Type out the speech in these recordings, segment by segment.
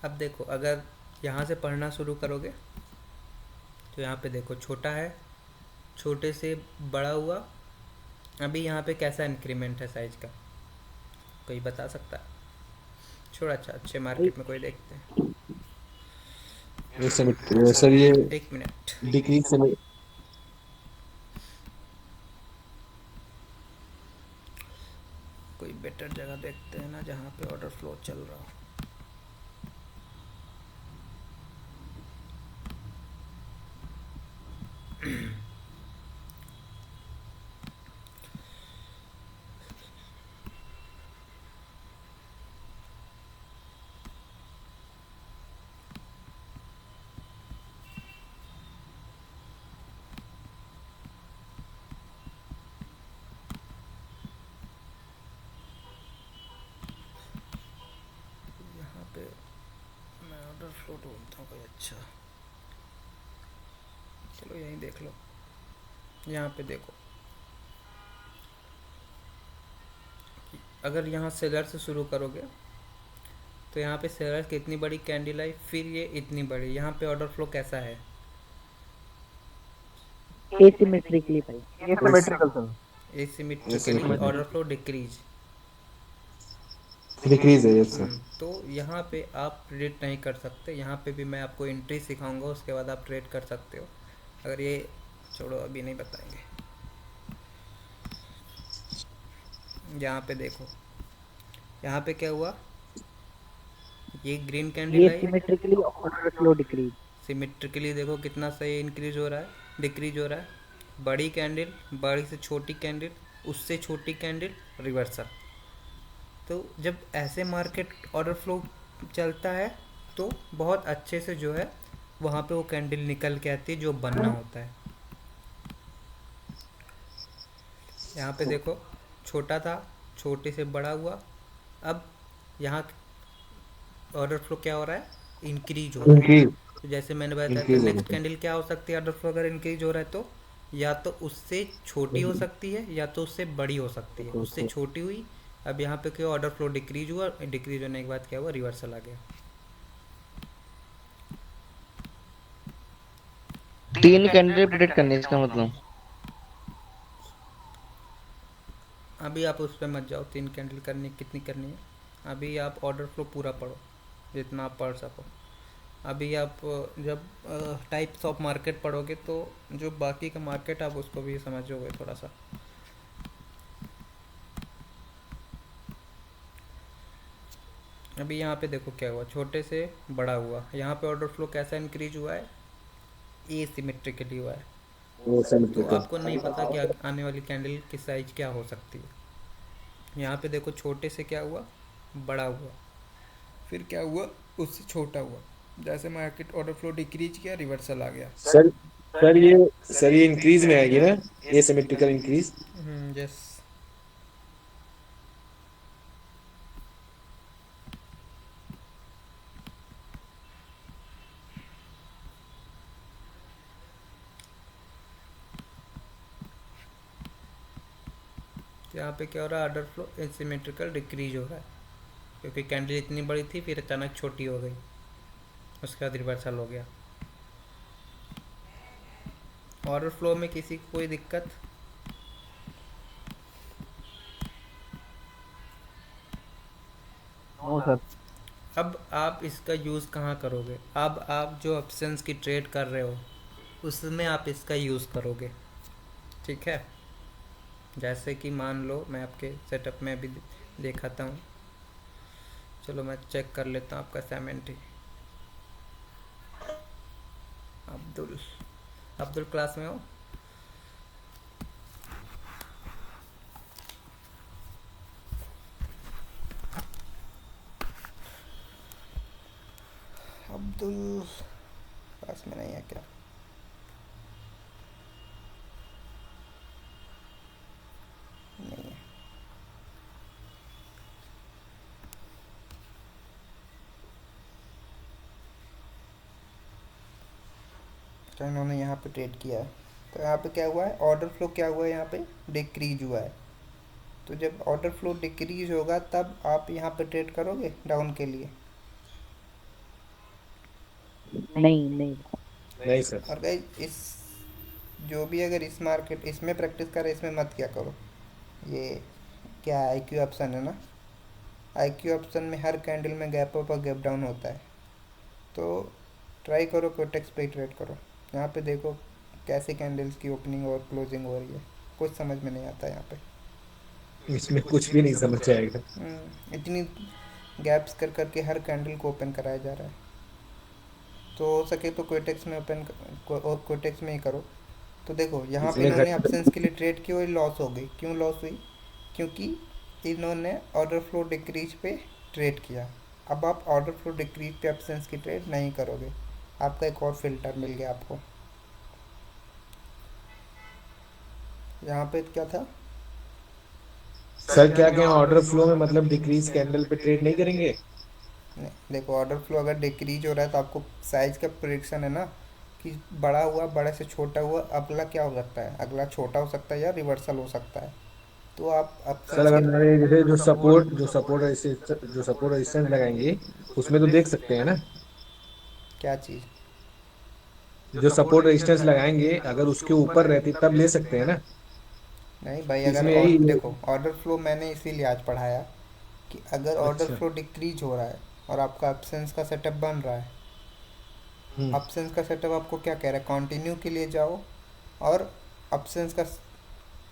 अब देखो, अगर यहाँ से पढ़ना शुरू करोगे तो यहाँ पे देखो छोटा है, छोटे से बड़ा हुआ। अभी यहाँ पे कैसा इंक्रीमेंट है साइज का, कोई बता सकता है? छोड़ा, अच्छा अच्छे भाई मार्केट में कोई देखते हैं। एक सेकंड सर, ये एक मिनट। डिक्रीज से कोई बेटर जगह देखते हैं ना जहाँ पे ऑर्डर फ्लो चल रहा हो। यहाँ पे मैं ऑर्डर फ्लो ढूंढता हूँ कोई अच्छा। चलो यहीं देख लो। यहाँ पे देखो, अगर यहाँ सेलर से शुरू करोगे तो यहाँ पे सेलर की इतनी बड़ी कैंडल आई, फिर ये इतनी बड़ी। यहाँ पे ऑर्डर फ्लो कैसा है? एसिमेट्रिकली भाई, asymmetrical sir. Asymmetrically asymmetrical order flow decrease. Decrease है, यस सर। तो यहाँ पे आप ट्रेड नहीं कर सकते। यहाँ पे भी मैं आपको एंट्री सिखाऊंगा, उसके बाद आप ट्रेड कर सकते हो। अगर ये, छोड़ो अभी नहीं बताएंगे। यहाँ पे देखो, यहाँ पे क्या हुआ, ये ग्रीन कैंडल ये आई। Symmetrically order flow decrease. Symmetrically देखो कितना सही इंक्रीज हो रहा है, डिक्रीज हो रहा है। बड़ी कैंडल, बड़ी से छोटी कैंडल, उससे छोटी कैंडल, रिवर्सल। तो जब ऐसे मार्केट ऑर्डर फ्लो चलता है तो बहुत अच्छे से जो है वहाँ पे वो कैंडल निकल के आती है जो बनना होता है। यहाँ पे देखो, छोटा था, छोटे से बड़ा हुआ। अब यहाँ ऑर्डर फ्लो क्या हो रहा है, इंक्रीज हो रहा है। इंक्रीज तो जैसे मैंने बताया था, इंक्रीज हो नेक्स्ट रहा कैंडल क्या हो सकती है ऑर्डर फ्लो अगर इंक्रीज हो रहा है तो? या तो उससे छोटी हो है। सकती है या तो उससे बड़ी हो सकती है। उससे छोटी हुई। अब यहाँ पे क्या, ऑर्डर फ्लो डिक्रीज हुआ, डिक्रीज होने के बाद क्या हुआ, रिवर्सल आ गया। तीन कैंडिडेट प्रेडिक्ट करने इसका मतलब। अभी आप उस पर मत जाओ, तीन कैंडल करनी कितनी करनी है। अभी आप ऑर्डर फ्लो पूरा पढ़ो, जितना आप पढ़ सको। अभी आप जब टाइप्स ऑफ मार्केट पढ़ोगे तो जो बाकी का मार्केट आप उसको भी समझोगे थोड़ा सा। अभी यहाँ पे देखो क्या हुआ, छोटे से बड़ा हुआ। यहाँ पे ऑर्डर फ्लो कैसा इंक्रीज हुआ है, एसिमेट्रिकली हुआ है। तो एसिमेट्रिकल। आपको नहीं पता कि आने वाली कैंडल की साइज क्या हो सकती है। यहाँ पे देखो, छोटे से क्या हुआ, बड़ा हुआ, फिर क्या हुआ, उससे छोटा हुआ। जैसे मार्केट ऑर्डर फ्लो डिक्रीज किया, रिवर्सल आ गया। सर सर ये इंक्रीज में आएगी ना, एसिमेट्रिकल इंक्रीज। यस। तो यहाँ पे क्या हो रहा है, ऑर्डर फ्लो एसिमेट्रिकल डिक्रीज हो रहा है, क्योंकि कैंडल इतनी बड़ी थी फिर अचानक छोटी हो गई, उसके बाद रिवर्सल हो गया। ऑर्डर फ्लो में किसी को कोई दिक्कत? No sir. अब आप इसका यूज़ कहाँ करोगे? अब आप जो ऑप्शंस की ट्रेड कर रहे हो उसमें आप इसका यूज़ करोगे, ठीक है? जैसे कि मान लो मैं आपके सेटअप में अभी दिखाता हूँ। चलो मैं चेक कर लेता हूँ आपका असाइनमेंट ही। अब्दुल, अब्दुल क्लास में हो? अब्दुल क्लास में नहीं है क्या? नहीं है। तो इन्होंने यहाँ पे ट्रेड किया है। तो यहाँ पे क्या हुआ है, ऑर्डर फ्लो क्या हुआ है, यहाँ पे डिक्रीज हुआ है। तो जब ऑर्डर फ्लो डिक्रीज होगा तब आप यहाँ पे ट्रेड करोगे डाउन के लिए। नहीं नहीं। नहीं सर। और गाइस इस जो भी अगर इस मार्केट इसमें प्रैक्टिस करे इसमें मत क्या करो। ये क्या IQ ऑप्शन है ना, IQ ऑप्शन में हर कैंडल में गैप अप और गैप डाउन होता है। तो ट्राई करो कोटेक्स पे ट्रेड करो। यहाँ पे देखो कैसे कैंडल्स की ओपनिंग और क्लोजिंग हो रही है, कुछ समझ में नहीं आता यहाँ पे। इसमें कुछ भी नहीं समझ आएगा। इतनी गैप्स कर करके हर कैंडल को ओपन कराया जा रहा है। तो हो सके तो कोटेक्स में कोटेक्स में ही करो। तो देखो यहाँ पे इसमें इन्होंने घट ऑप्शंस के लिए ट्रेड की और लॉस हो गई। क्यों लॉस हुई? क्योंकि इन्होंने ऑर्डर फ्लो डिक्रीज पे ट्रेड किया। अब आप ऑर्डर फ्लो डिक्रीज पे ऑप्शंस की ट्रेड नहीं करोगे। आपका एक और फिल्टर मिल गया आपको। यहाँ पे क्या था? सर क्या क्या ऑर्डर फ्लो में मतलब डिक्रीज कैंडल पे ट्रेड नहीं करेंगे? नहीं, देखो ऑर्डर फ्लो अगर डिक्रीज हो रहा है तो आपको साइज का प्रिडिक्शन है ना कि बड़ा हुआ, बड़े से छोटा हुआ, अगला क्या हो सकता है, अगला छोटा हो सकता है या रिवर्सल हो सकता है। तो आप सर ऑप्शंस अगर के मैंने जैसे जो सपोर्ट रेजिस्टेंस लगाएंगे उसमें तो देख सकते हैं ना। क्या चीज़? जो सपोर्ट रेजिस्टेंस लगाएंगे अगर उसके ऊपर रहती तब ले सकते हैं ना। नहीं भाई, अगर इसमें और यही। देखो ऑर्डर फ्लो मैंने इसीलिए आज पढ़ाया कि अगर ऑर्डर अच्छा। फ्लो डिक्रीज हो रहा है और आपका ऑप्शंस का सेटअप बन रहा है, हम्म। ऑप्शंस का सेटअप आपको क्या कह रहा है, कंटिन्यू के लिए जाओ। और ऑप्शंस का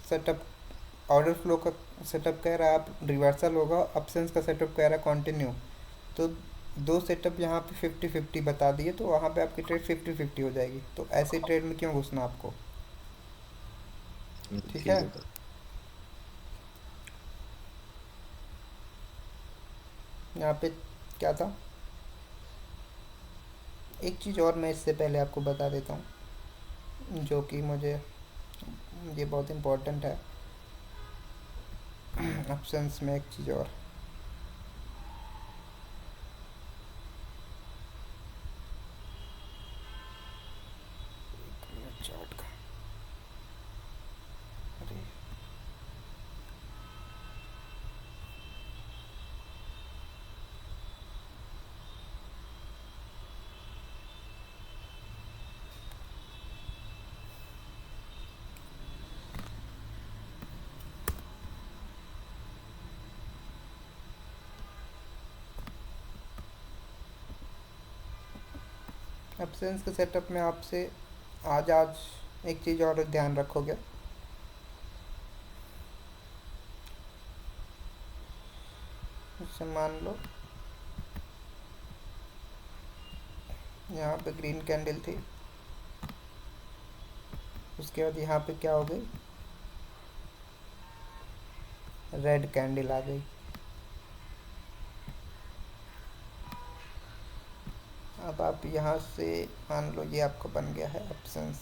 सेटअप, ऑर्डर फ्लो का सेटअप कह रहा है आप रिवर्सल होगा, ऑप्शंस का सेटअप कह रहा है कंटिन्यू। तो दो सेटअप यहाँ पे 50-50 बता दिए, तो वहाँ पे आपकी ट्रेड 50-50 हो जाएगी। तो ऐसे ट्रेड में क्यों घुसना आपको? ठीक ठीक है। है सर। यहाँ पे क्या था, एक चीज़ और मैं इससे पहले आपको बता देता हूँ जो कि मुझे ये बहुत इम्पोर्टेंट है ऑप्शंस में। एक चीज़ और, चार्ट का, अरे ऑप्शंस के सेटअप में आपसे आज आज एक चीज़ और ध्यान रखोगे। जैसे मान लो यहाँ पे ग्रीन कैंडल थी, उसके बाद यहाँ पे क्या हो गई, रेड कैंडल आ गई। अब आप यहाँ से मान लो ये आपका बन गया है ऑप्शंस।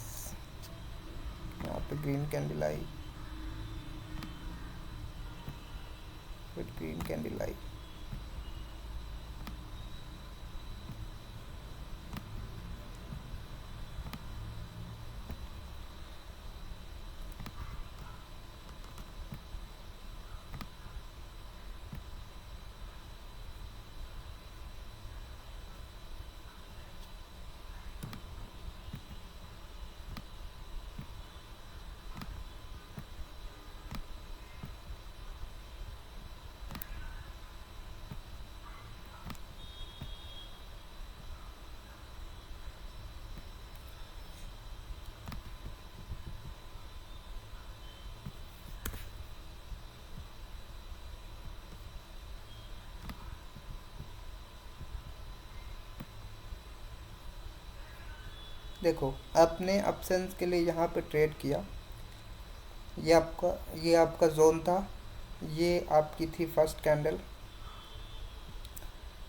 यहाँ पे ग्रीन कैंडल आई, फिर ग्रीन कैंडल आई, देखो आपने ऑप्शंस के लिए यहाँ पे ट्रेड किया। ये आपका जोन था, ये आपकी थी फर्स्ट कैंडल,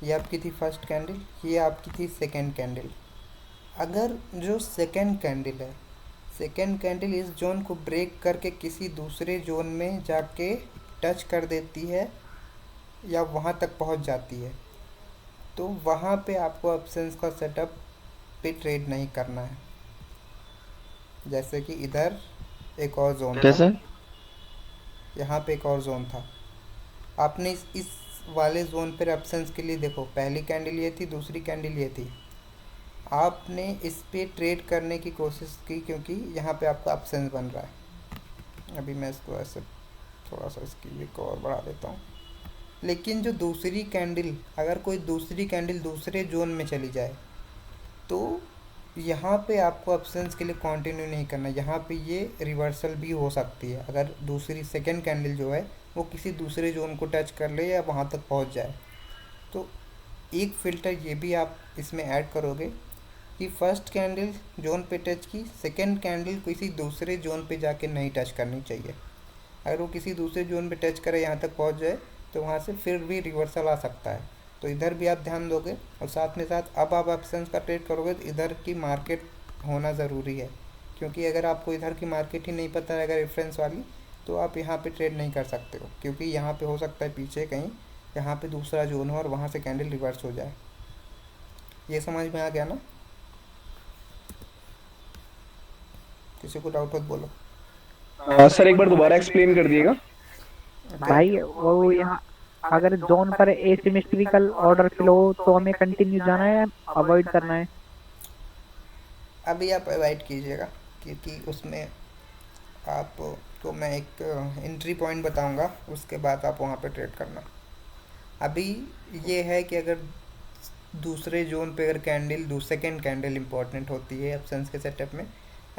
ये आपकी थी फर्स्ट कैंडल, ये आपकी थी सेकंड कैंडल। अगर जो सेकंड कैंडल है, सेकंड कैंडल इस जोन को ब्रेक करके किसी दूसरे जोन में जाके टच कर देती है या वहाँ तक पहुँच जाती है, तो वहाँ पे आपको ऑप्शंस का सेटअप पे ट्रेड नहीं करना है। जैसे कि इधर एक और जोन था, कैसे? यहाँ पे एक और जोन था, आपने इस वाले जोन पर ऑप्शंस के लिए देखो पहली कैंडल ये थी, दूसरी कैंडल ये थी। आपने इस पे ट्रेड करने की कोशिश की क्योंकि यहाँ पे आपका ऑप्शन बन रहा है। अभी मैं इसको ऐसे थोड़ा सा इसकी भी और बढ़ा देता हूँ। लेकिन जो दूसरी कैंडल, अगर कोई दूसरी कैंडल दूसरे जोन में चली जाए तो यहाँ पे आपको ऑप्शंस के लिए कंटिन्यू नहीं करना। यहाँ पे ये रिवर्सल भी हो सकती है अगर दूसरी सेकंड कैंडल जो है वो किसी दूसरे जोन को टच कर ले या वहाँ तक पहुँच जाए। तो एक फ़िल्टर ये भी आप इसमें ऐड करोगे कि फर्स्ट कैंडल जोन पे टच की, सेकंड कैंडल किसी दूसरे जोन पे जाके नहीं टच करनी चाहिए। अगर वो किसी दूसरे जोन पे टच करे, यहाँ तक पहुँच जाए, तो वहाँ से फिर भी रिवर्सल आ सकता है। तो इधर भी आप ध्यान दोगे और साथ में साथ अब आप ऑप्शंस का ट्रेड करोगे तो इधर की मार्केट होना ज़रूरी है, क्योंकि अगर आपको इधर की मार्केट ही नहीं पता है अगर रेफरेंस वाली, तो आप यहाँ पे ट्रेड नहीं कर सकते हो, क्योंकि यहाँ पे हो सकता है पीछे कहीं यहाँ पे दूसरा जोन हो और वहाँ से कैंडल रिवर्स हो जाए। ये समझ में आ गया ना? किसी को डाउट हो तो बोलो। सर एक बार दोबारा एक्सप्लेन कर दिएगा। भाई वो यहाँ अगर जोन पर एसिमेट्रिकल ऑर्डर फ्लो तो हमें कंटिन्यू जाना है, अवॉइड करना है। अभी आप अवॉइड कीजिएगा, क्योंकि उसमें आपको मैं एक एंट्री पॉइंट बताऊंगा, उसके बाद आप वहाँ पे ट्रेड करना। अभी ये है कि अगर दूसरे जोन पे अगर कैंडल, सेकेंड कैंडल इंपॉर्टेंट होती है ऑप्शंस के सेटअप में,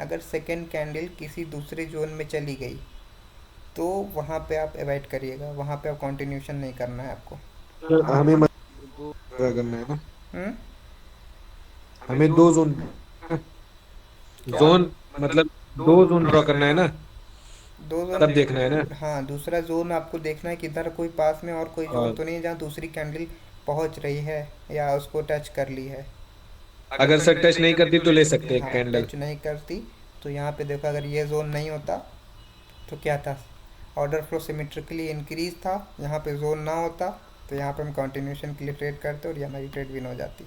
अगर सेकेंड कैंडल किसी दूसरे जोन में चली गई तो वहाँ पे आप अवॉइड करिएगा, वहाँ पे आप कंटिन्यूशन नहीं करना है आपको। हमें पूरा करना है ना, हम्म? हमें दो जोन, जोन मतलब दो जोन ड्रॉ करना है ना, दो जोन तब देखना है ना। हाँ, दूसरा जोन आपको देखना है कि इधर कोई पास में और कोई जोन और तो नहीं है जहाँ दूसरी कैंडल पहुँच रही है या उसको टच कर ली है। अगर सर टच नहीं करती तो ले सकते हैं हाँ, कैंडल। टच नहीं करती तो यहाँ पे देखो, अगर ये जोन नहीं होता तो क्या था, ऑर्डर फ्लो सिमेट्रिकली इंक्रीज था। यहाँ पे जोन ना होता तो यहाँ पे हम कंटिन्यूशन के लिए ट्रेड करते और ये हमारी ट्रेड विन हो जाती।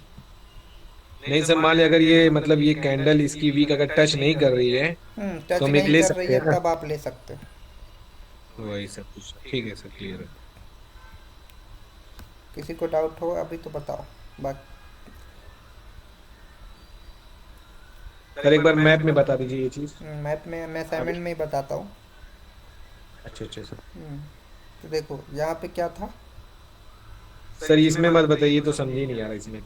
नहीं सर, मान लिया अगर ये मतलब ये कैंडल इसकी वीक अगर टच नहीं कर रही है टच तो हम एक नहीं ले कर रही सकते है हैं ना। तब आप ले सकते हो। वही सब कुछ ठीक है सर, क्लियर है। किसी को डाउट हो अभी तो बताओ। बाकी सर एक बार मैप में बता दीजिए ये चीज़। मैप में मैं असाइनमेंट में ही बताता हूँ। अच्छा अच्छा सर। तो देखो यहाँ पे क्या था, सर इसमें मत बताइए, तो समझ ही नहीं आ रहा इसमें।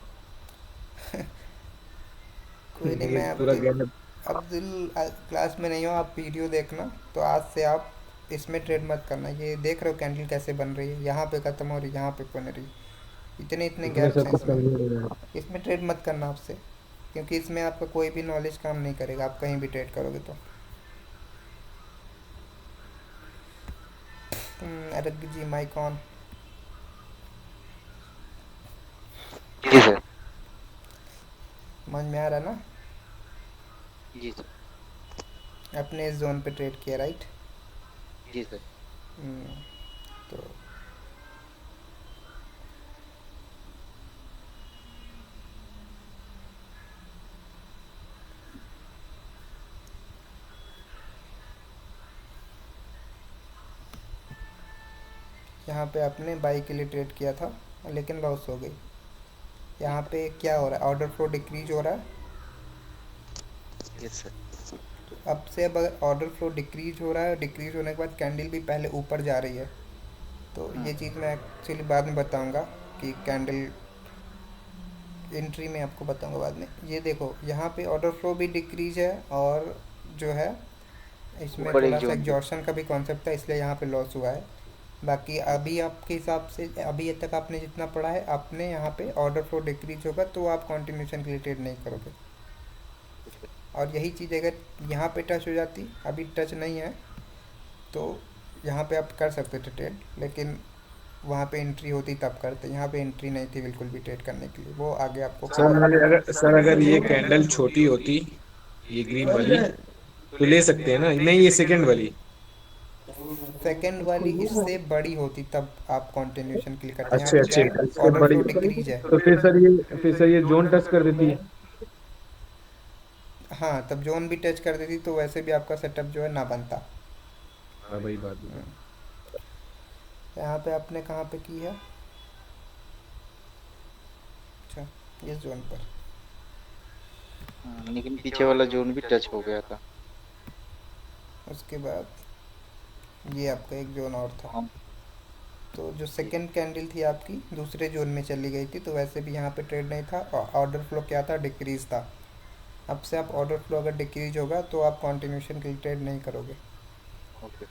कोई नहीं, ये मैं पूरा अब गैप। अब्दुल क्लास में नहीं हो, आप वीडियो देखना। तो आज से आप इसमें ट्रेड मत करना। ये देख रहे हो कैंडल कैसे बन रही है, यहाँ पे ख़त्म हो रही है, यहाँ पे बन रही है, इतने इतने इसमें गैप्स सब हैं कुछ इसमें। समझ नहीं आ रहा। इसमें ट्रेड मत करना आपसे, क्योंकि इसमें आपका कोई भी नॉलेज काम नहीं करेगा आप कहीं भी ट्रेड करोगे तो। अरे जी माइक ऑन। जी सर। समझ में आ रहा ना? जी सर। अपने इस जोन पे ट्रेड किया, राइट? जी सर। तो यहाँ पे आपने बाई के लिए ट्रेड किया था लेकिन लॉस हो गई। यहाँ पे क्या हो रहा है, ऑर्डर फ्लो डिक्रीज हो रहा है। Yes sir. तो अब से अब अगर ऑर्डर फ्लो डिक्रीज हो रहा है, डिक्रीज होने के बाद कैंडल भी पहले ऊपर जा रही है, तो ये चीज़ मैं एक्चुअली बाद में बताऊंगा कि कैंडल एंट्री में आपको बताऊंगा बाद में। ये देखो यहाँ पे ऑर्डर फ्लो भी डिक्रीज है और जो है इसमें ऊपर एक थोड़ा सा जोन पे। एग्जॉर्शन का भी कॉन्सेप्ट था, इसलिए यहाँ पे लॉस हुआ है। बाकी अभी आपके हिसाब से अभी तक आपने जितना पढ़ा है, आपने यहाँ पे ऑर्डर फ्लो डिक्रीज होगा तो आप कंटिन्यूशन के लिए ट्रेड नहीं करोगे। और यही चीज़ अगर यहाँ पे टच हो जाती, अभी टच नहीं है तो यहाँ पे आप कर सकते थे ट्रेड, लेकिन वहाँ पे एंट्री होती तब करते। यहाँ पे एंट्री नहीं थी बिल्कुल भी ट्रेड करने के लिए, वो आगे आपको सर अगर ये कैंडल छोटी होती, ये ग्रीन वाली, तो ले सकते हैं ना। नहीं, ये सेकंड वाली। सेकंड वाली इससे बड़ी होती तब आप कंटिन्यूशन के लिए करते। यहाँ अच्छे पे क्या अच्छे, है, इससे ऑर्डर बड़ी। फ्लो डिक्रीज है। तो फिर सर ये जोन टच कर देती है। हाँ, तब जोन भी टच कर देती तो वैसे भी आपका सेटअप जो है ना बनता। हाँ वही बात है। यहाँ पे आपने कहाँ पे की है, अच्छा इस जोन पर। लेकिन पीछे वाला जोन भी टच हो गया था। उसके बाद ये आपका एक जोन और था। हाँ। तो जो जी। सेकंड कैंडल थी आपकी दूसरे जोन में चली गई थी, तो वैसे भी यहाँ पे ट्रेड नहीं था और ऑर्डर फ्लो क्या था, डिक्रीज था। अब से आप ऑर्डर फ्लो अगर डिक्रीज होगा तो आप कंटिन्यूशन के लिए ट्रेड नहीं करोगे। ओके।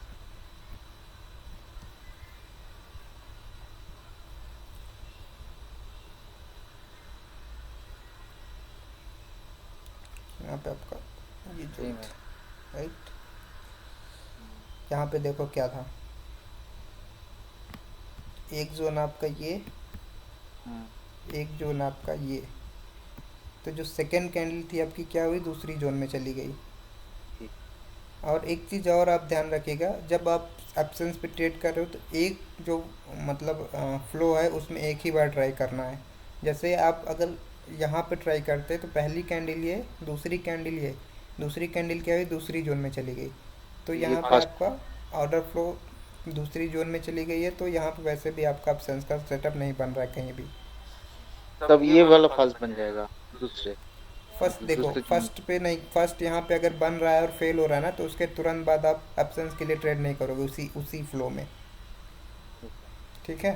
यहाँ पे आपका ये जोन सेम है। था, राइट। यहाँ पे देखो क्या था, एक जोन आपका ये, हम्म। एक जोन आपका ये। तो जो सेकंड कैंडल थी आपकी क्या हुई, दूसरी जोन में चली गई। जी। और एक चीज़ और आप ध्यान रखिएगा, जब आप एब्सेंस पे ट्रेड कर रहे हो तो एक जो मतलब फ्लो है उसमें एक ही बार ट्राई करना है। जैसे आप अगर यहाँ पे ट्राई करते हैं तो पहली कैंडल ये, दूसरी कैंडल ये, दूसरी कैंडल क्या हुई, दूसरी जोन में चली गई। तो ये यहाँ पे फास्ट। आपका ऑर्डर फ्लो दूसरी जोन में चली गई है, तो यहाँ पे वैसे भी आपका एब्सेंस का सेटअप नहीं बन रहा है कहीं भी। तब ये वाला फास्ट बन जाएगा दूसरे, फर्स्ट मतलब देखो, दूसरे जोन। फर्स्ट पे नहीं, फर्स्ट यहाँ पे अगर बन रहा है और फेल हो रहा है ना, तो उसके तुरंत बाद आप एब्सेंस के लिए ट्रेड नहीं करोगे उसी उसी फ्लो में। ठीक है,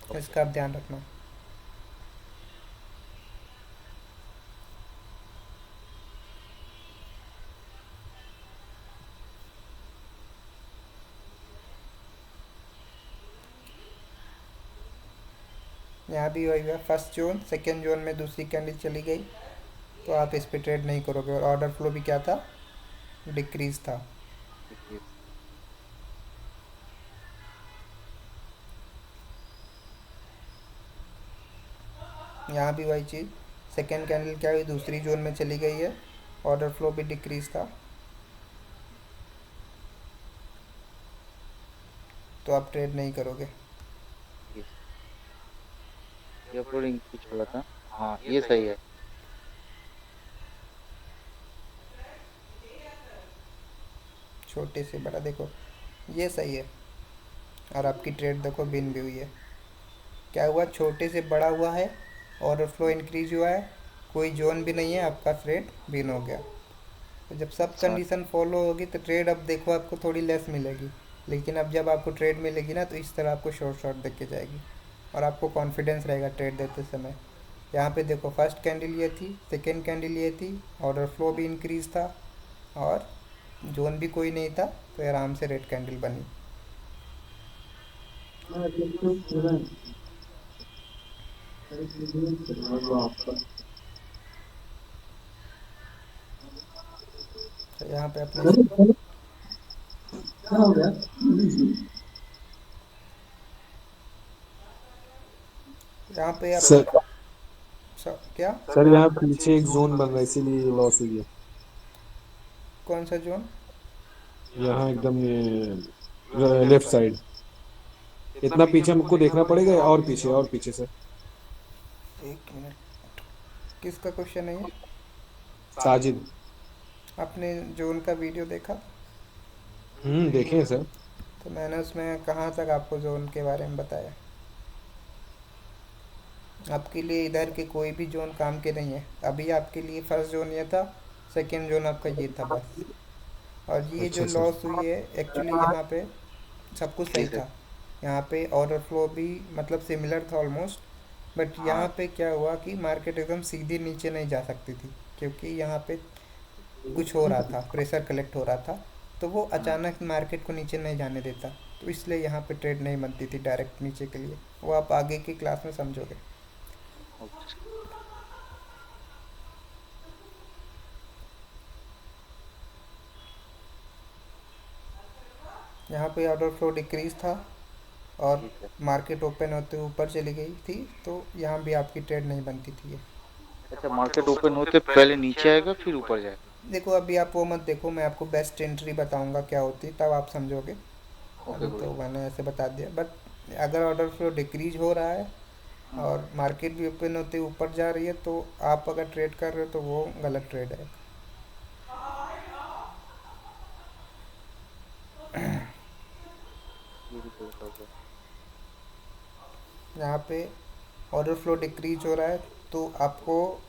ओके। इसका आप ध्यान रखना। यहाँ भी वही है, फर्स्ट जोन सेकेंड जोन में दूसरी कैंडल चली गई, तो आप इस पे ट्रेड नहीं करोगे। और ऑर्डर फ्लो भी क्या था, डिक्रीज था। देखिए। यहाँ भी वही चीज़, सेकेंड कैंडल क्या हुई, दूसरी जोन में चली गई है, ऑर्डर फ्लो भी डिक्रीज था, तो आप ट्रेड नहीं करोगे। ये अपलोडिंग कुछ बोला था। हाँ ये सही है। छोटे से बड़ा देखो, ये सही है। और आपकी ट्रेड देखो बिन भी हुई है। क्या हुआ, छोटे से बड़ा हुआ है, ऑर्डर फ्लो इंक्रीज हुआ है, कोई जोन भी नहीं है, आपका ट्रेड बिन हो गया। तो जब सब समझ। कंडीशन फॉलो होगी तो ट्रेड अब देखो आपको थोड़ी लेस मिलेगी। लेकिन अब जब आपको ट्रेड मिलेगी ना, तो इस तरह आपको शॉर्ट शॉर्ट देख के जाएगी और आपको कॉन्फिडेंस रहेगा ट्रेड देते समय। यहाँ पे देखो फर्स्ट कैंडल ये थी, सेकेंड कैंडल ये थी, ऑर्डर फ्लो भी इंक्रीज था और जोन भी कोई नहीं था, तो आराम से रेड कैंडल बनी। तो यहाँ पे अपने यहाँ पे आप सर क्या, सर यहाँ पीछे एक जोन बन रहा है इसीलिए लॉस हुई है। कौन सा जोन। यहाँ एकदम ये लेफ्ट साइड, इतना पीछे हमको देखना पड़ेगा और पीछे से। एक मिनट, किसका क्वेश्चन है ये। साजिद। आपने जोन का वीडियो देखा। देखे हैं सर। तो मैंने उसमें कहाँ तक आपको जोन के बारे में बताया। आपके लिए इधर के कोई भी जोन काम के नहीं है। अभी आपके लिए फर्स्ट जोन ये था, सेकंड जोन आपका ये था बस। और ये जो अच्छा सर। लॉस हुई है एक्चुअली यहाँ पे सब कुछ जी सही सर। था। यहाँ पे ऑर्डर फ्लो भी मतलब सिमिलर था ऑलमोस्ट। बट हाँ। यहाँ पे क्या हुआ कि मार्केट एकदम सीधी नीचे नहीं जा सकती थी, क्योंकि यहाँ पे कुछ हो रहा था, प्रेशर कलेक्ट हो रहा था। तो वो हम्म। अचानक मार्केट को नीचे नहीं जाने देता, तो इसलिए यहाँ पे ट्रेड नहीं बनती थी डायरेक्ट नीचे के लिए। वो आप आगे की क्लास में समझोगे। ओके। यहाँ पे ऑर्डर फ्लो डिक्रीज था और ठीक है। मार्केट ओपन होते हुए ऊपर चली गई थी, तो यहाँ भी आपकी ट्रेड नहीं बनती थी ये। अच्छा मार्केट ओपन होते पहले नीचे आएगा फिर ऊपर जाएगा। देखो अभी आप वो मत देखो, मैं आपको बेस्ट एंट्री बताऊंगा क्या होती, तब आप समझोगे। ओके अभी कोई। तो मैंने ऐसे बता दिया। बट अगर ऑर्डर फ्लो डिक्रीज हो रहा है और मार्केट भी ओपन होते ऊपर जा रही है, तो आप अगर ट्रेड कर रहे हो तो वो गलत ट्रेड है। ये भी सही हो गया। यहाँ पे ऑर्डर फ्लो डिक्रीज हो रहा है, तो आपको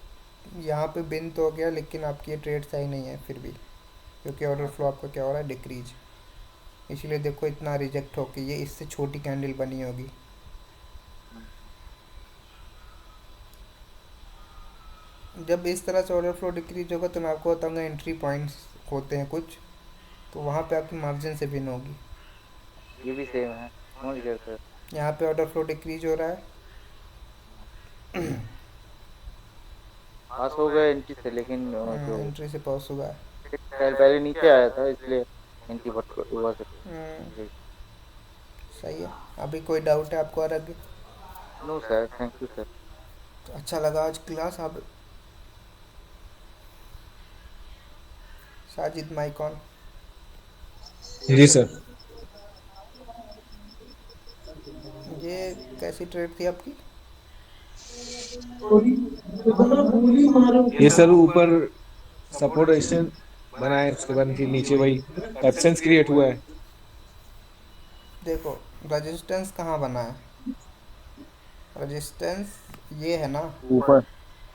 यहाँ पे बिन तो हो गया, लेकिन आपकी ये ट्रेड सही नहीं है फिर भी, क्योंकि ऑर्डर फ्लो आपका क्या हो रहा है, डिक्रीज। इसलिए देखो इतना रिजेक्ट होके ये इससे छोटी कैंडल बनी होगी। जब इस तरह से ऑर्डर फ्लो डिक्रीज होगा तो मैं आपको बताऊंगा एंट्री पॉइंट्स होते हैं कुछ, तो वहाँ पे आपकी मार्जिन से बिन होगी। ये भी सेम है, समझ गया सर। यहाँ पे ऑर्डर फ्लो डिक्रीज हो रहा है, पास हो गए एंट्री से, लेकिन जो एंट्री से पॉस हुआ है। पहले नीचे आया था इसलिए एंट्री फट हुआ हम्म, सर। सही है। अभी कोई डाउट है आपको और आगे? No sir, thank you sir. तो अच्छा लगा आज क्लास। आप साजिद माइकॉन, जी सर। ये कैसी ट्रेड थी आपकी? ये सर ऊपर सपोर्ट रेजिस्टेंस बना है, उसके बाद फिर नीचे वही एब्सेंस क्रिएट हुआ है। देखो रेजिस्टेंस कहाँ बना है, रेजिस्टेंस ये है ना। ऊपर।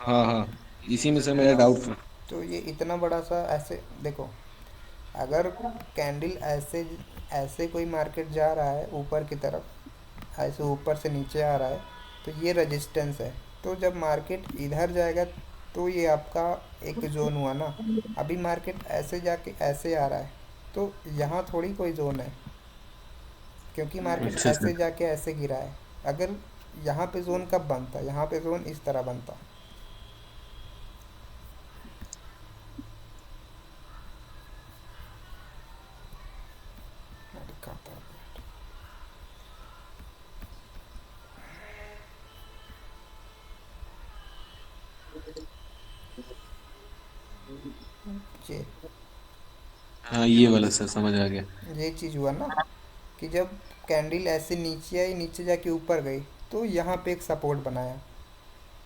हाँ हाँ, इसी में सर मेरा डाउट था। तो ये इतना बड़ा सा ऐसे देखो, अगर कैंडल ऐसे ऐसे कोई मार्केट जा रहा है ऊपर की तरफ, ऐसे ऊपर से नीचे आ रहा है, तो ये रेजिस्टेंस है। तो जब मार्केट इधर जाएगा तो ये आपका एक जोन हुआ ना। अभी मार्केट ऐसे जाके ऐसे आ रहा है, तो यहाँ थोड़ी कोई जोन है, क्योंकि मार्केट अच्छा ऐसे सर। जाके ऐसे गिरा है। अगर यहाँ पे जोन कब बनता, यहाँ पे जोन इस तरह बनता। मैं दिखाता हूँ। ये हाँ ये वाला सर समझ आ गया। ये चीज़ हुआ ना कि जब कैंडल ऐसे नीचे आई, नीचे जाके ऊपर गई, तो यहाँ पे एक सपोर्ट बनाया।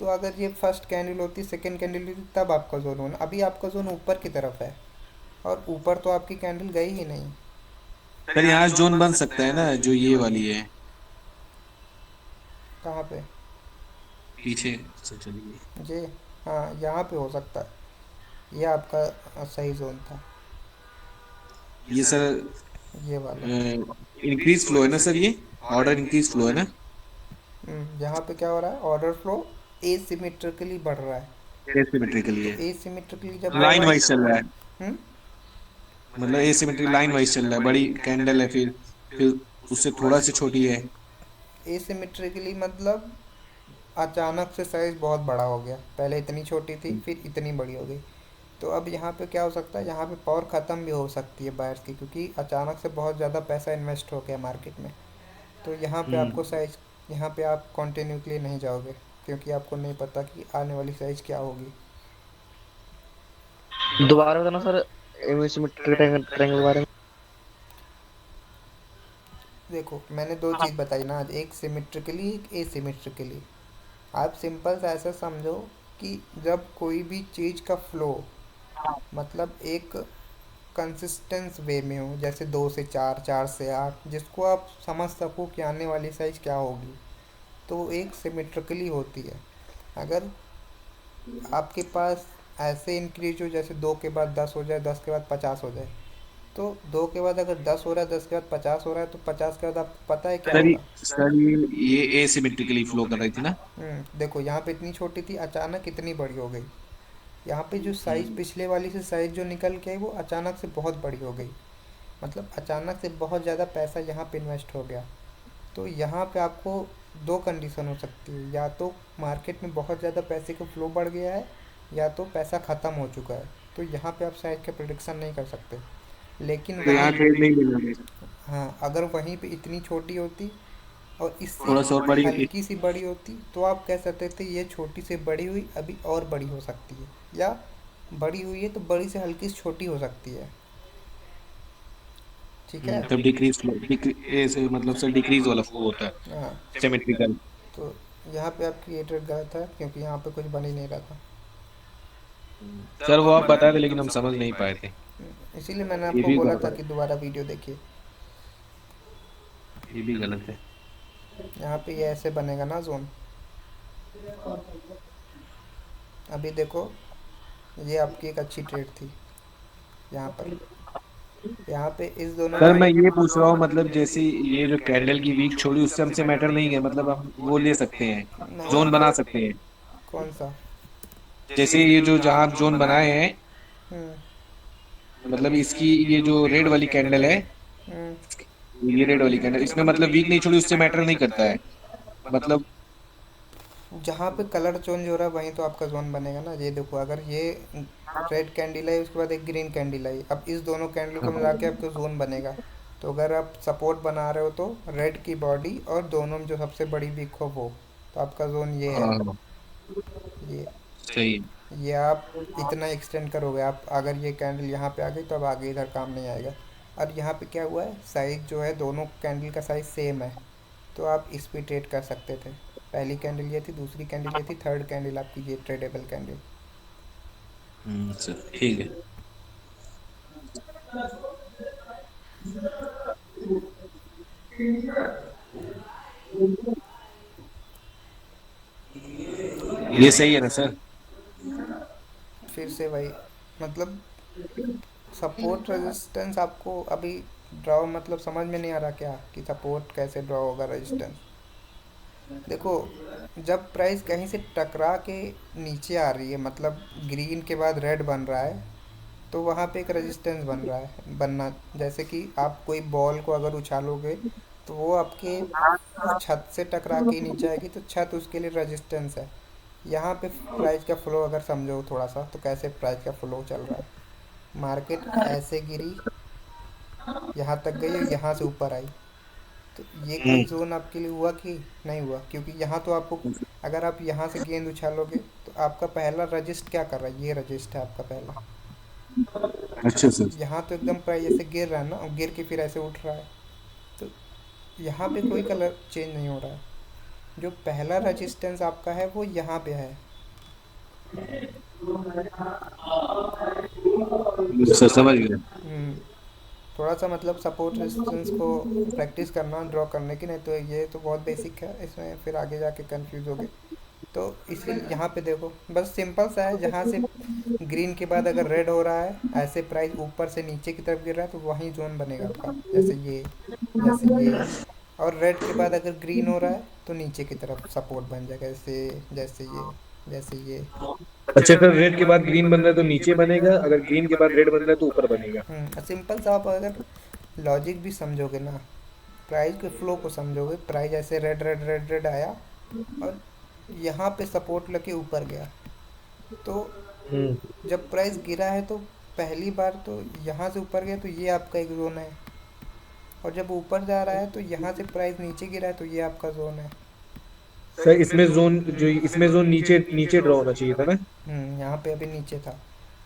तो अगर ये फर्स्ट कैंडल होती, सेकंड कैंडल होती, तब आपका जोन होना। अभी आपका जोन ऊपर की तरफ है, और ऊपर तो आपकी कैंडल गई ही नहीं। सर यहाँ जोन बन सकता है ना, जो ये वाली है कहाँ पे? पीछे से चली गई। जी, हाँ यहाँ पे हो सकता है। ये आपका सही जोन था, ये सर ये वाला। इंक्रीज फ्लो है ना सर, ये ऑर्डर इंक्रीज फ्लो है ना। यहाँ पे क्या हो रहा है, ऑर्डर फ्लो एसिमेट्रिकली बढ़ रहा है। एसिमेट्रिकली तो है, एसिमेट्रिकली जब लाइन बढ़ेगा, वाइज चल रहा है। हम्म, मतलब एसिमेट्रिक लाइन वाइज चल रहा है, बड़ी कैंडल है, फिर उससे थोड़ा सी छोटी है। एसिमेट्रिकली मतलब अचानक से साइज बहुत बड़ा हो गया। पहले इतनी छोटी थी, फिर इतनी बड़ी हो गई। तो अब यहाँ पे क्या हो सकता है, यहाँ पे पावर ख़त्म भी हो सकती है बायर्स की, क्योंकि अचानक से बहुत ज़्यादा पैसा इन्वेस्ट हो गया मार्केट में। तो यहाँ पे हम्म। आपको साइज, यहाँ पे आप कंटिन्यू के लिए नहीं जाओगे, क्योंकि आपको नहीं पता कि आने वाली साइज क्या होगी। दोबारा बताना सर, एसिमेट्रिक ट्रायंगल के बारे में। देखो मैंने दो चीज़ बताई ना आज, एक सिमेट्रिकली, एक एसिमेट्रिकली। आप सिंपल सा ऐसा समझो कि जब कोई भी चीज़ का फ्लो, मतलब एक कंसिस्टेंस वे में हो, जैसे 2 से 4, 4 से 8, जिसको आप समझ सको कि आने वाली साइज क्या होगी, तो एक सिमेट्रिकली होती है। अगर आपके पास ऐसे इंक्रीज हो, जैसे 2 के बाद 10 हो जाए, 10 के बाद 50 हो जाए, तो 2 के बाद अगर 10 हो रहा है, 10 के बाद 50 हो रहा है, तो 50 के बाद आपको पता है क्या सर होगा। सर ये एसिमेट्रिकली फ्लो कर रही थी ना। देखो यहाँ पे इतनी छोटी थी, अचानक इतनी बड़ी हो गई। यहाँ पे जो साइज़ पिछले वाली से साइज़ जो निकल के आई, वो अचानक से बहुत बड़ी हो गई। मतलब अचानक से बहुत ज़्यादा पैसा यहाँ पे इन्वेस्ट हो गया। तो यहाँ पे आपको दो कंडीशन हो सकती है, या तो मार्केट में बहुत ज़्यादा पैसे का फ्लो बढ़ गया है, या तो पैसा ख़त्म हो चुका है। तो यहाँ पे आप साइज का प्रिडिक्शन नहीं कर सकते। लेकिन तो यहाँ वहीं, ट्रेड नहीं मिलेंगे। हाँ, अगर वहीं पे इतनी छोटी होती और इससे थोड़ा सा और बड़ी। हल्की सी बड़ी होती, तो आप कह सकते थे ये छोटी से बड़ी हुई, अभी और बड़ी हो सकती है, या बड़ी हुई है तो बड़ी से हल्की से छोटी हो सकती है। ठीक है। तब डिक्रीज फ्लो, मतलब सर डिक्रीज वाला फ्लो होता है हाँ, सिमेट्रिकल। तो यहाँ पे आप क्रिएटेड गलत है, क्योंकि यहाँ पे कुछ बन ही नहीं रहा था। सर वो आप बताए थे लेकिन हम समझ नहीं पाए थे। इसीलिए मैंने ये आपको भी बोला था गड़बड़ है, कि दोबारा वीडियो देखिए। ये भी गलत है। यहाँ पे ये ऐसे बनेगा ना जोन, अभी देखो, ये आपकी एक अच्छी ट्रेड थी यहाँ पर। यहाँ पे इस दोनों सर का, मैं ये पूछ रहा हूँ मतलब जैसे ये जो कैंडल की वीक छोड़ी उससे हमसे मैटर नहीं है, मतलब हम वो ले सकते हैं, जोन नहीं। बना सकते हैं। कौन सा? जैसे ये जो जहाँ आप जोन बनाए हैं, हम्म। मतलब इसकी ये जो रेड वाली कैंडल है, हम्म। ये रेड वाली कैंडल इसमें मतलब वीक नहीं छोड़ी उससे मैटर नहीं करता है मतलब। जहाँ पे कलर चेंज हो रहा है वहीं तो आपका जोन बनेगा ना। ये देखो, अगर ये रेड कैंडल है, उसके बाद एक ग्रीन कैंडल आई, अब इस दोनों कैंडल को मिला के आपका जोन बनेगा। तो अगर आप सपोर्ट बना रहे हो तो रेड की बॉडी और दोनों में जो सबसे बड़ी वीक हो वो, तो आपका जोन ये है। हाँ ये सही। ये आप इतना एक्सटेंड करोगे, आप अगर ये कैंडल यहाँ पे आ गई तो अब आगे इधर काम नहीं आएगा। और यहाँ पे क्या हुआ है, साइज जो है दोनों कैंडल का साइज सेम है, तो आप इस पे ट्रेड कर सकते थे। पहली कैंडल ये थी, दूसरी कैंडल ये थी, थर्ड कैंडल आपकी ये ट्रेडेबल कैंडल। सर ठीक है। ये सही है ना सर? फिर से वही, मतलब सपोर्ट रेजिस्टेंस आपको अभी ड्रॉ मतलब समझ में नहीं आ रहा क्या, कि सपोर्ट कैसे ड्रॉ होगा रेजिस्टेंस। देखो, जब प्राइस कहीं से टकरा के नीचे आ रही है, मतलब ग्रीन के बाद रेड बन रहा है, तो वहाँ पे एक रेजिस्टेंस बन रहा है बनना। जैसे कि आप कोई बॉल को अगर उछालोगे तो वो आपके छत से टकरा के नीचे आएगी, तो छत उसके लिए रेजिस्टेंस है। यहाँ पे प्राइस का फ्लो अगर समझो थोड़ा सा, तो कैसे प्राइस का फ्लो चल रहा है। मार्केट ऐसे गिरी, यहाँ तक गई और यहाँ से ऊपर आई, तो ये कोई जोन आपके लिए हुआ कि नहीं हुआ? क्योंकि यहाँ तो आपको, अगर आप यहाँ से गेंद उछालोगे तो आपका पहला रजिस्ट क्या कर रहा है, ये रजिस्ट है आपका पहला। अच्छा सर। यहाँ तो एकदम प्राइस ऐसे गिर रहा है ना, और गिर के फिर ऐसे उठ रहा है, तो यहाँ पे कोई कलर चेंज नहीं हो रहा है। जो पहला रजिस्टेंस आपका है वो यहाँ पे है। सर समझ गया। हम्म, थोड़ा सा मतलब सपोर्ट रेजिस्टेंस को प्रैक्टिस करना ड्रॉ करने की, नहीं तो ये तो बहुत बेसिक है, इसमें फिर आगे जाके कंफ्यूज होगे। तो इसीलिए यहाँ पे देखो, बस सिंपल सा है, जहाँ से ग्रीन के बाद अगर रेड हो रहा है, ऐसे प्राइस ऊपर से नीचे की तरफ गिर रहा है, तो वहीं जोन बनेगा आपका, जैसे ये, जैसे ये। और रेड के बाद अगर ग्रीन हो रहा है तो नीचे की तरफ सपोर्ट बन जाएगा, जैसे जैसे ये, जैसे ये। अच्छा सर, रेड के बाद ग्रीन बन रहा है तो नीचे बनेगा, अगर ग्रीन के बाद रेड बन रहा है तो ऊपर बनेगा। सिंपल सा, आप अगर लॉजिक भी समझोगे ना, प्राइस के फ्लो को समझोगे, प्राइस ऐसे रेड रेड रेड रेड आया और यहाँ पे सपोर्ट लेके ऊपर गया, तो हम्म। जब प्राइस गिरा है तो पहली बार तो यहाँ से ऊपर गया, तो ये आपका एक जोन है। और जब ऊपर जा रहा है तो यहाँ से प्राइस नीचे गिरा है, तो ये आपका जोन है। सर इसमें जोन जो इसमें जोन नीचे नीचे ड्रॉ होना चाहिए था ना? यहाँ पे अभी नीचे था,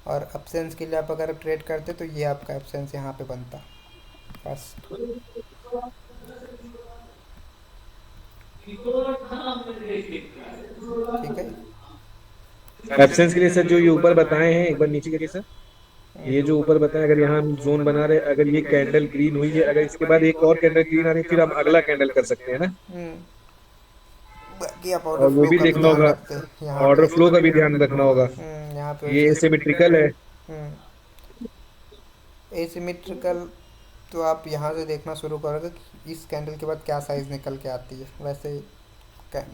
और एब्सेंस के लिए आप अगर ट्रेड करते तो ये आपका एब्सेंस यहाँ पे बनता बस। ठीक है। एब्सेंस के लिए सर जो ये ऊपर बताए हैं, एक बार नीचे करिए सर। ये जो ऊपर बताया, अगर यहाँ हम जोन बना रहे, अगर ये कैंडल ग्रीन हुई है, अगर इसके बाद एक और कैंडल ग्रीन आ रही है, फिर हम अगला कैंडल कर सकते हैं ना? हम्म, बाकी आप ऑर्डर और वो फ्लो भी का भी देखना ध्यान होगा, रखते हैं यहाँ ऑर्डर पे। फ्लो का भी ध्यान रखना होगा। यहाँ पे ये वैसे, एसिमेट्रिकल है। एसिमेट्रिकल, तो आप यहाँ से देखना शुरू करोगे कि इस कैंडल के बाद क्या साइज़ निकल के आती है। वैसे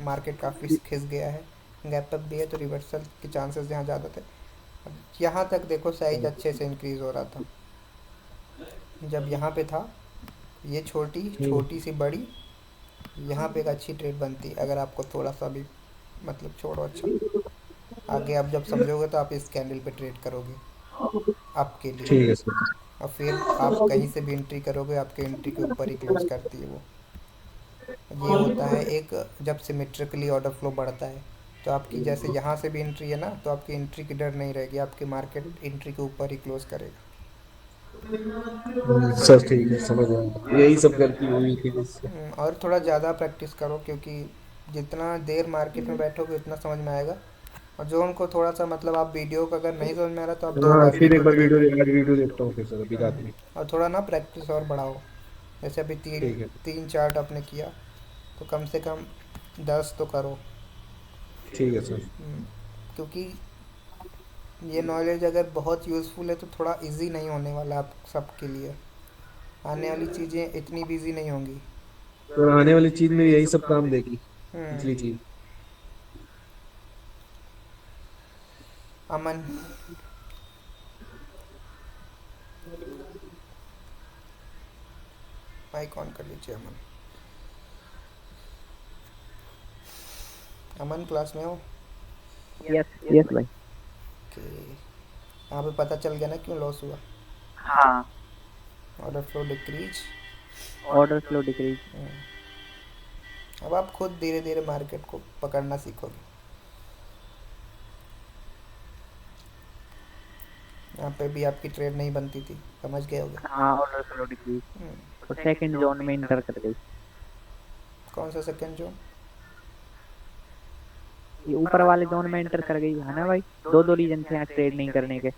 मार्केट काफ़ी खिस गया है, गैप अप भी है, तो रिवर्सल के चांसेस यहाँ ज़्यादा थे। अब यहाँ तक देखो, साइज अच्छे से इंक्रीज़ हो रहा था, जब यहाँ पे था ये छोटी छोटी सी बड़ी, यहाँ पे एक अच्छी ट्रेड बनती अगर आपको थोड़ा सा भी, मतलब छोड़ो, अच्छा आगे आप जब समझोगे तो आप इस कैंडल पे ट्रेड करोगे आपके लिए। ठीक है सर। और फिर आप कहीं से भी एंट्री करोगे, आपके एंट्री के ऊपर ही क्लोज करती है वो। ये होता है एक, जब सिमेट्रिकली ऑर्डर फ्लो बढ़ता है, तो आपकी जैसे यहाँ से भी एंट्री है ना, तो आपकी एंट्री की डर नहीं रहेगी, आपकी मार्केट एंट्री के ऊपर ही क्लोज करेगा। सर ठीक है, समझ गया, यही सब गलती हुई थी इससे। और थोड़ा ज़्यादा प्रैक्टिस करो, क्योंकि जितना देर मार्केट में बैठोगे उतना समझ में आएगा। और जो उनको थोड़ा सा, मतलब आप वीडियो को अगर नहीं समझ में आ रहा तो आप दो हाँ बार फिर एक वीडियो बार को देखो। आज वीडियो देखता हूँ फिर सर, अभी रात में। और थोड़ा ना प्रैक्टिस और बढ़ाओ, जैसे अभी ठीक है। तीन चार्ट आपने किया, तो कम से कम 10 तो करो। ठीक है सर। क्योंकि ये नॉलेज अगर बहुत यूज़फुल है तो थोड़ा इजी नहीं होने वाला आप सबके लिए। आने वाली चीज़ें इतनी बिजी नहीं होंगी। तो आने वाली चीज में यही सब काम देगी, पिछली हम्म। चीज। अमन, माइक ऑन कर लीजिए अमन। अमन क्लास में हो? यस यस भाई। कि यहाँ पे पता चल गया ना क्यों लॉस हुआ। हाँ। Order flow decrease. Order flow decrease. अब आप खुद धीरे धीरे मार्केट को पकड़ना सीखोगे। यहाँ पे भी आपकी ट्रेड नहीं बनती थी, समझ गए होगे। हाँ, ऑर्डर फ्लो डिक्रीज। हम्म। और सेकंड जोन में इंटर कर गई। कौन सा सेकंड जोन? ये ऊपर वाले जोन में इंटर कर गई है ना भाई। दो दो रीजन थे यहाँ ट्रेड नहीं करने के।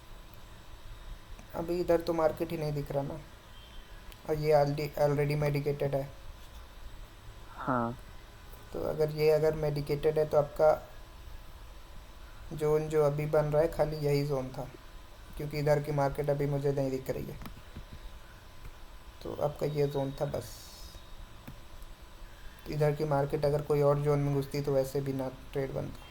अभी इधर तो मार्केट ही नहीं दिख रहा ना, और ये ऑलरेडी मेडिकेटेड है। हाँ। तो अगर मेडिकेटेड है तो आपका जोन जो अभी बन रहा है खाली यही जोन था, क्योंकि इधर की मार्केट अभी मुझे नहीं दिख रही है। तो आपका ये जोन था बस। इधर की मार्केट अगर कोई और जोन में घुसती तो वैसे भी ना ट्रेड बनता।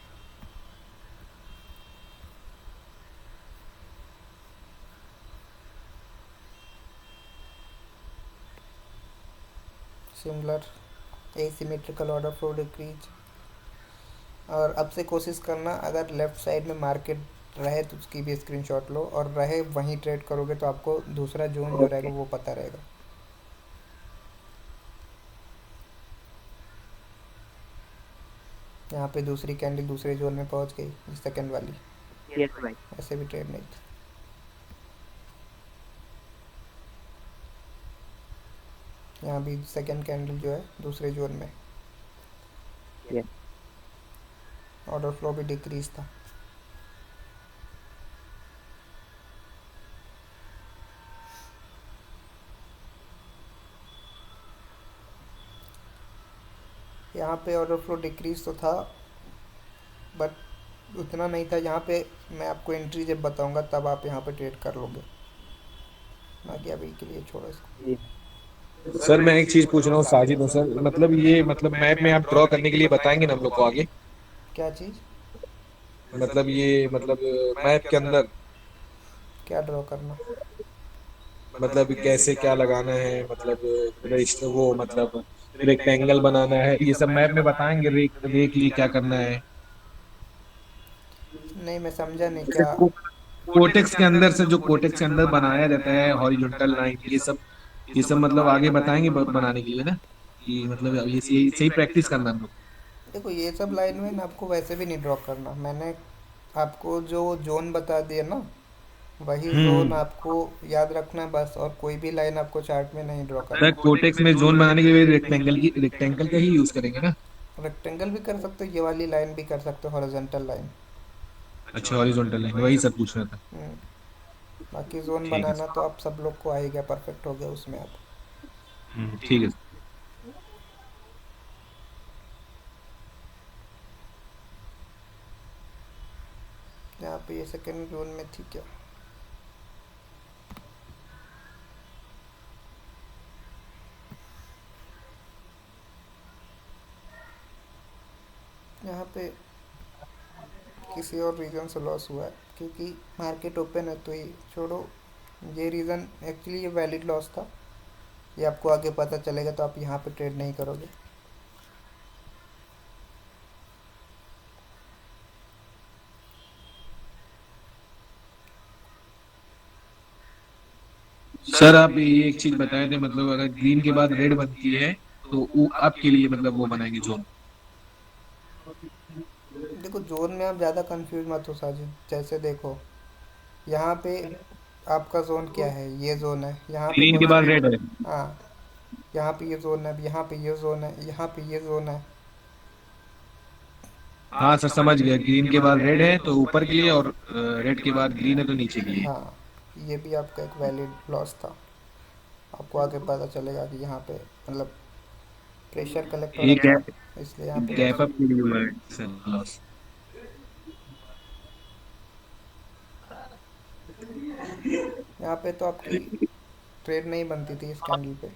Similar asymmetrical order flow decrease. और अब से कोशिश करना, अगर लेफ़्ट साइड में मार्केट रहे तो उसकी भी स्क्रीनशॉट लो, और रहे वहीं ट्रेड करोगे तो आपको दूसरा जोन जो रहेगा ओके। वो पता रहेगा। यहाँ पे दूसरी कैंडल दूसरे जोन में पहुँच गई, सेकंड वाली। यस भाई। ऐसे भी ट्रेड नहीं था। यहाँ भी सेकंड कैंडल जो है दूसरे जोन में, यस। ऑर्डर फ्लो भी डिक्रीज था। यहाँ पे ऑर्डर फ्लो डिक्रीज तो था, बट उतना नहीं था। यहाँ पे मैं आपको एंट्री जब बताऊंगा तब आप यहाँ पे ट्रेड कर लोगे, बाकी अभी के लिए छोड़ो इसको। जी। सर मैं एक चीज पूछ रहा हूँ साजिद हूँ सर, मतलब ये मतलब मैप में आप ड्रॉ करने के लिए बताएंगे ना हम लोग को आगे। क्या चीज़? मतलब ये मतलब मैप के अंदर क्या ड्रॉ करना? मतलब कैसे क्या लगाना है, मतलब रजिस्टर वो मतलब रेक्टेंगल बनाना है, ये सब मैप में बताएंगे। रेक रेक लिए क्या करना है। नहीं, मैं समझा नहीं जैसे क्या। कोटेक्स के अंदर से, जो कोटेक्स के अंदर बनाया जाता है हॉरिजॉन्टल लाइन, ये सब मतलब आगे बताएंगे बनाने के लिए ना, कि मतलब अब ये सही प्रैक्टिस करना हम लोग। देखो, ये सब लाइन में आपको वैसे भी नहीं ड्रॉ करना। मैंने आपको जो जोन बता दिया ना, वही जोन हम्म। आपको याद रखना है बस, और कोई भी लाइन आपको चार्ट में नहीं ड्रॉ सर करना। कोटेक्स में जोन बनाने के लिए रेक्टेंगल का ही यूज करेंगे ना। रेक्टेंगल भी कर सकते हो, ये वाली लाइन भी कर सकते हो, हॉरिजॉन्टल लाइन। अच्छा हॉरिजॉन्टल लाइन, वही सब पूछ रहा था। बाकी जोन ठीक है बनाना सर। तो आप सब लोग को आ ही गया, परफेक्ट हो गया उसमें आप। ठीक है। यहाँ पे ये सेकेंड जोन में थी क्या? यहाँ पे किसी और रीज़न से लॉस हुआ है, क्योंकि मार्केट ओपन है तो ये छोड़ो। ये रीज़न एक्चुअली ये वैलिड लॉस था। ये आपको आगे पता चलेगा तो आप यहाँ पे ट्रेड नहीं करोगे। सर आप ये एक चीज बताए थे, मतलब अगर ग्रीन के बाद रेड बनती है तो वो आपके लिए मतलब वो बनाएंगे जोन। देखो, जोन में आप ज़्यादा कंफ्यूज मत हो साजिद। जैसे देखो, यहाँ पे आपका जोन क्या है? ये जोन है। यहाँ पे ग्रीन कौन के सा? बाद रेड है। हाँ, यहाँ पे ये जोन है, यहाँ पे ये जोन है, यहाँ पे ये जोन है। हाँ सर समझ गया, ग्रीन के बाद रेड है तो ऊपर के लिए, और रेड के बाद ग्रीन है तो नीचे के लिए। हाँ, ये भी आपका एक वैलिड लॉस था। आपको आगे पता चलेगा कि यहाँ पे मतलब प्रेशर कलेक्ट हो ये रहा था, गैप इसलिए यहाँ पे लॉस गैप हुआ। अप के लिए हुआ है सर लॉस। यहाँ पे तो आपकी ट्रेड नहीं बनती थी इस कैंडल पे।